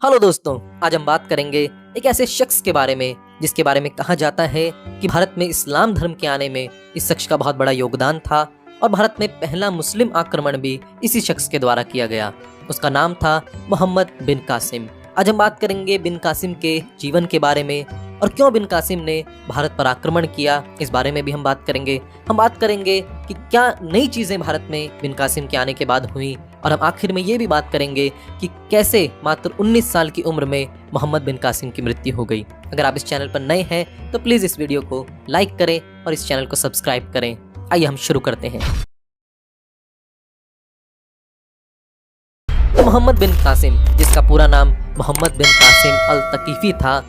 Hello दोस्तों, आज हम बात करेंगे एक ऐसे शख्स के बारे में जिसके बारे में कहा जाता है कि भारत में इस्लाम धर्म के आने में इस शख्स का बहुत बड़ा योगदान था और भारत में पहला मुस्लिम आक्रमण भी इसी शख्स के द्वारा किया गया। उसका नाम था मोहम्मद बिन कासिम। आज हम बात करेंगे बिन कासिम के जीवन के बारे में और क्यों बिन कासिम ने भारत पर आक्रमण किया, इस बारे में भी हम बात करेंगे। हम बात करेंगे कि क्या नई चीजें भारत में बिन कासिम के आने के बाद हुई और हम आखिर में ये भी बात करेंगे कि कैसे मात्र 19 साल की उम्र में मोहम्मद बिन कासिम की मृत्यु हो गई। अगर आप इस चैनल पर नए हैं तो प्लीज इस वीडियो को लाइक करें और इस चैनल को सब्सक्राइब करें। आइए हम शुरू करते हैं। तो मोहम्मद बिन कासिम, जिसका पूरा नाम मोहम्मद बिन कासिम अल तकीफी था,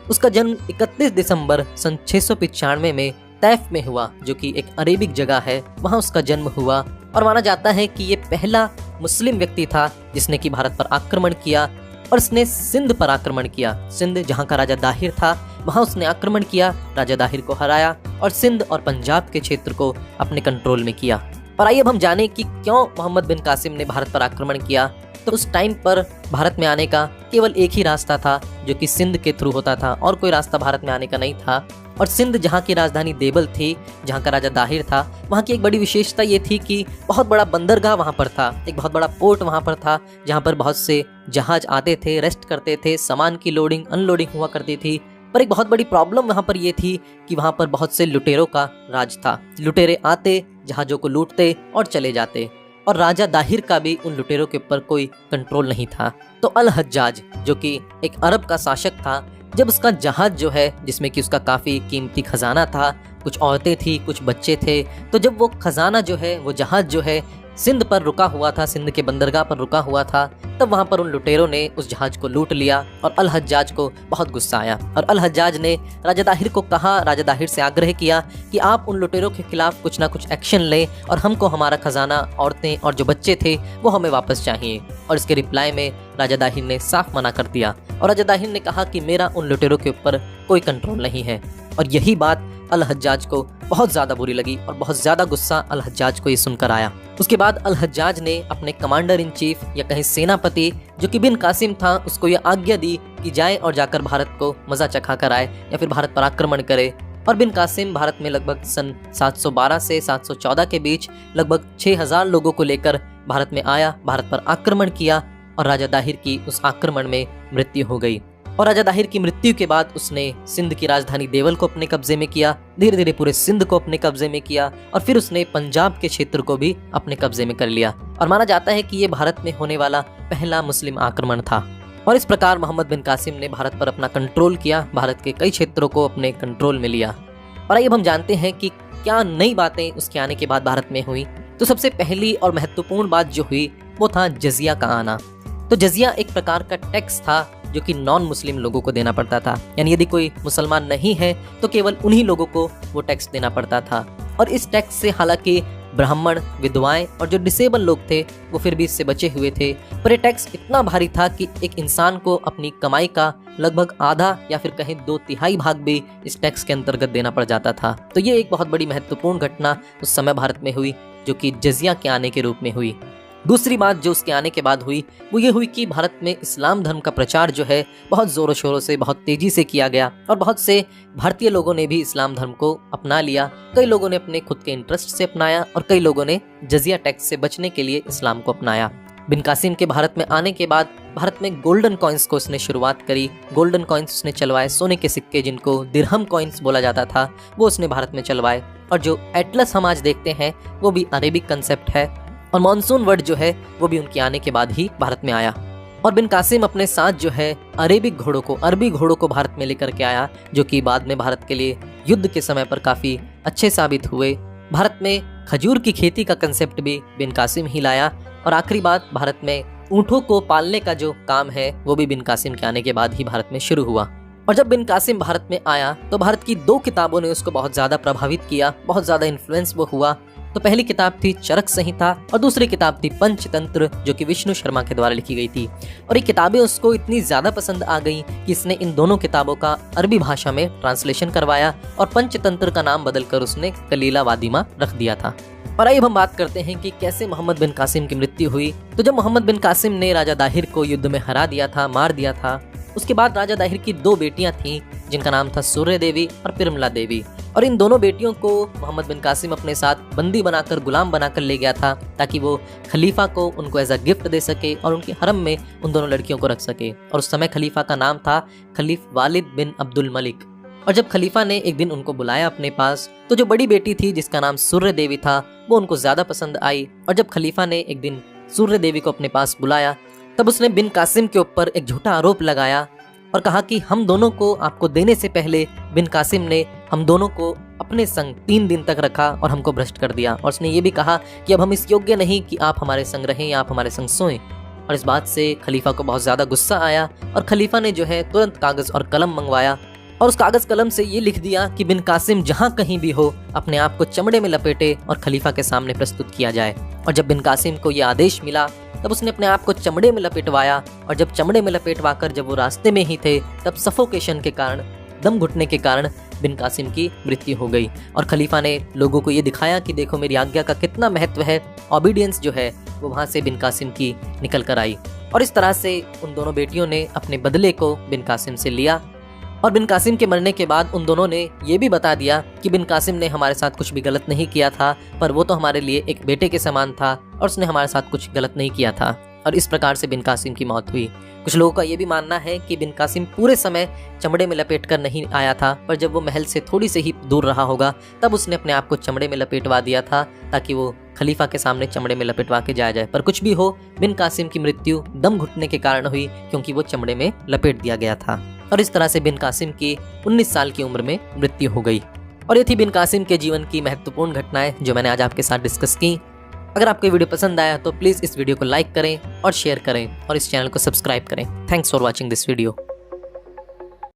उसका जन्म 31 दिसंबर सन 695 में तैफ में हुआ, जो कि एक अरेबिक जगह है। वहां उसका जन्म हुआ और माना जाता है कि ये पहला मुस्लिम व्यक्ति था जिसने कि भारत पर आक्रमण किया और उसने सिंध पर आक्रमण किया। सिंध, जहां का राजा दाहिर था, वहां उसने आक्रमण किया, राजा दाहिर को हराया और सिंध और पंजाब के क्षेत्र को अपने कंट्रोल में किया। और आइए अब हम जाने कि क्यों मोहम्मद बिन कासिम ने भारत पर आक्रमण किया। तो उस टाइम पर भारत में आने का केवल एक ही रास्ता था, जो कि सिंध के थ्रू होता था और कोई रास्ता भारत में आने का नहीं था। और सिंध, जहाँ की राजधानी देवल थी, जहाँ का राजा दाहिर था, वहाँ की एक बड़ी विशेषता ये थी कि बहुत बड़ा बंदरगाह वहाँ पर था, एक बहुत बड़ा पोर्ट वहाँ पर था, जहाँ पर बहुत से जहाज आते थे, रेस्ट करते थे, सामान की लोडिंग अनलोडिंग हुआ करती थी। पर एक बहुत बड़ी प्रॉब्लम वहाँ पर ये थी कि वहाँ पर बहुत से लुटेरों का राज था। लुटेरे आते, जहाजों को लूटते और चले जाते, और राजा दाहिर का भी उन लुटेरों के ऊपर कोई कंट्रोल नहीं था। तो अल हज्जाज, जो कि एक अरब का शासक था, जब उसका जहाज जो है, जिसमें कि उसका काफ़ी कीमती खजाना था, कुछ औरतें थी, कुछ बच्चे थे, तो जब वो खजाना जो है, वो जहाज जो है सिंध पर रुका हुआ था, सिंध के बंदरगाह पर रुका हुआ था, तब वहां पर उन लुटेरों ने उस जहाज को लूट लिया और अल हज्जाज को बहुत गुस्सा आया और अल हज्जाज ने राजा दाहिर को कहा, राजा दाहिर से आग्रह किया कि आप उन लुटेरों के खिलाफ कुछ ना कुछ एक्शन लें और हमको हमारा खजाना, औरतें और जो बच्चे थे वो हमें वापस चाहिए। और इसके रिप्लाई में राजा दाहिर ने साफ मना कर दिया और राजा दाहिर ने कहा कि मेरा उन लुटेरों के ऊपर कोई कंट्रोल नहीं है। और यही बात अल हज्जाज को बहुत ज़्यादा बुरी लगी और बहुत ज़्यादा गुस्सा अल हज्जाज को ये सुनकर आया। उसके बाद अल हज्जाज ने अपने कमांडर इन चीफ या कहीं सेनापति, जो कि बिन कासिम था, उसको यह आज्ञा दी कि जाए और जाकर भारत को मजा चखा कर आए या फिर भारत पर आक्रमण करे। और बिन कासिम भारत में लगभग सन 712 से 714 के बीच लगभग 6000 लोगों को लेकर भारत में आया, भारत पर आक्रमण किया और राजा दाहिर की उस आक्रमण में मृत्यु हो गई। और राजा दाहिर की मृत्यु के बाद उसने सिंध की राजधानी देवल को अपने कब्जे में किया, धीरे धीरे पूरे सिंध को अपने कब्जे में किया और फिर उसने पंजाब के क्षेत्र को भी अपने कब्जे में कर लिया। और माना जाता है कि ये भारत में होने वाला पहला मुस्लिम आक्रमण था। और इस प्रकार मोहम्मद बिन कासिम ने भारत पर अपना कंट्रोल किया, भारत के कई क्षेत्रों को अपने कंट्रोल में लिया। और आइए अब हम जानते हैं कि क्या नई बातें उसके आने के बाद भारत में हुई। तो सबसे पहली और महत्वपूर्ण बात जो हुई वो था जजिया का आना। तो जजिया एक प्रकार का टैक्स था जो कि नॉन मुस्लिम लोगों को देना पड़ता था, यानी यदि कोई मुसलमान नहीं है तो केवल उन्हीं लोगों को वो टैक्स देना पड़ता था। और इस टैक्स से हालांकि ब्राह्मण, विधवाएं और जो डिसेबल लोग थे वो फिर भी इससे बचे हुए थे, पर ये टैक्स इतना भारी था कि एक इंसान को अपनी कमाई का लगभग आधा या फिर कहीं 2/3 भाग भी इस टैक्स के अंतर्गत देना पड़ जाता था। तो ये एक बहुत बड़ी महत्वपूर्ण घटना उस समय भारत में हुई, जो कि जजिया के आने के रूप में हुई। दूसरी बात जो उसके आने के बाद हुई वो ये हुई कि भारत में इस्लाम धर्म का प्रचार जो है बहुत ज़ोरों शोरों से, बहुत तेज़ी से किया गया और बहुत से भारतीय लोगों ने भी इस्लाम धर्म को अपना लिया। कई लोगों ने अपने खुद के इंटरेस्ट से अपनाया और कई लोगों ने जजिया टैक्स से बचने के लिए इस्लाम को अपनाया। बिन कासिम के भारत में आने के बाद भारत में गोल्डन कॉइन्स को उसने शुरुआत करी। गोल्डन कॉइन्स उसने चलवाए, सोने के सिक्के जिनको दिरहम कॉइन्स बोला जाता था, वो उसने भारत में चलवाए। और जो एटलस हम आज देखते हैं वो भी अरेबिक कंसेप्ट है और मॉनसून वर्ड जो है वो भी उनके आने के बाद ही भारत में आया। और बिन कासिम अपने साथ जो है अरबी घोड़ों को भारत में लेकर के आया, जो कि बाद में भारत के लिए युद्ध के समय पर काफ़ी अच्छे साबित हुए। भारत में खजूर की खेती का कंसेप्ट भी बिन कासिम ही लाया। और आखिरी बात, भारत में ऊँटों को पालने का जो काम है वो भी बिन कासिम के आने के बाद ही भारत में शुरू हुआ। और जब बिन कासिम भारत में आया तो भारत की 2 किताबों ने उसको बहुत ज़्यादा प्रभावित किया, बहुत ज़्यादा इन्फ्लुएंस वो हुआ। तो पहली किताब थी चरक संहिता और दूसरी किताब थी पंचतंत्र, जो कि विष्णु शर्मा के द्वारा लिखी गई थी। और ये किताबें उसको इतनी ज़्यादा पसंद आ गई कि इसने इन दोनों किताबों का अरबी भाषा में ट्रांसलेशन करवाया और पंचतंत्र का नाम बदलकर उसने कलीला वादिमा रख दिया था। और आइए अब हम बात करते हैं कि कैसे मोहम्मद बिन कासिम की मृत्यु हुई। तो जब मोहम्मद बिन कासिम ने राजा दाहिर को युद्ध में हरा दिया था, मार दिया था, उसके बाद राजा दाहिर की 2 बेटियां थीं जिनका नाम था सूर्य देवी और पिरमला देवी। और इन दोनों बेटियों को मोहम्मद बिन कासिम अपने साथ बंदी बनाकर, गुलाम बनाकर ले गया था ताकि वो खलीफा को उनको एज अ गिफ्ट दे सके और उनके हरम में उन दोनों लड़कियों को रख सके। और उस समय खलीफा का नाम था खलीफ वालिद बिन अब्दुल मलिक। और जब खलीफा ने एक दिन उनको बुलाया अपने पास, तो जो बड़ी बेटी थी जिसका नाम सूर्य देवी था वो उनको ज्यादा पसंद आई। और जब खलीफा ने एक दिन सूर्य देवी को अपने पास बुलाया, तब उसने बिन कासिम के ऊपर एक झूठा आरोप लगाया और कहा कि हम दोनों को आपको देने से पहले बिन कासिम ने हम दोनों को अपने संग 3 दिन तक रखा और हमको भ्रष्ट कर दिया। और उसने ये भी कहा कि अब हम इस योग्य नहीं कि आप हमारे संग रहें या आप हमारे संग सोएं। और इस बात से खलीफा को बहुत ज्यादा गुस्सा आया और खलीफा ने जो है तुरंत कागज और कलम मंगवाया और उस कागज कलम से ये लिख दिया कि बिन कासिम जहाँ कहीं भी हो अपने आप को चमड़े में लपेटे और खलीफा के सामने प्रस्तुत किया जाए। और जब बिन कासिम को ये आदेश मिला तब उसने अपने आप को चमड़े में लपेटवाया। और जब चमड़े में लपेटवा कर जब वो रास्ते में ही थे, तब सफोकेशन के कारण, दम घुटने के कारण बिन कासिम की मृत्यु हो गई। और खलीफा ने लोगों को ये दिखाया कि देखो मेरी आज्ञा का कितना महत्व है। ओबीडियंस जो है वो वहाँ से बिन कासिम की निकल कर आई। और इस तरह से उन दोनों बेटियों ने अपने बदले को बिन कासिम से लिया। और बिन कासिम के मरने के बाद उन दोनों ने ये भी बता दिया कि बिन कासिम ने हमारे साथ कुछ भी गलत नहीं किया था, पर वो तो हमारे लिए एक बेटे के समान था और उसने हमारे साथ कुछ गलत नहीं किया था। और इस प्रकार से बिन कासिम की मौत हुई। कुछ लोगों का ये भी मानना है कि बिन कासिम पूरे समय चमड़े में लपेट कर नहीं आया था, पर जब वो महल से थोड़ी से ही दूर रहा होगा तब उसने अपने आप को चमड़े में लपेटवा दिया था ताकि वो खलीफा के सामने चमड़े में लपेटवा के जाया जाए। पर कुछ भी हो, बिन कासिम की मृत्यु दम घुटने के कारण हुई क्योंकि वो चमड़े में लपेट दिया गया था। और इस तरह से बिन कासिम की 19 साल की उम्र में मृत्यु हो गई। और ये थी बिन कासिम के जीवन की महत्वपूर्ण घटनाएं जो मैंने आज आपके साथ डिस्कस की। अगर आपको वीडियो पसंद आया तो प्लीज़ इस वीडियो को लाइक करें और शेयर करें और इस चैनल को सब्सक्राइब करें। Thanks for watching this video.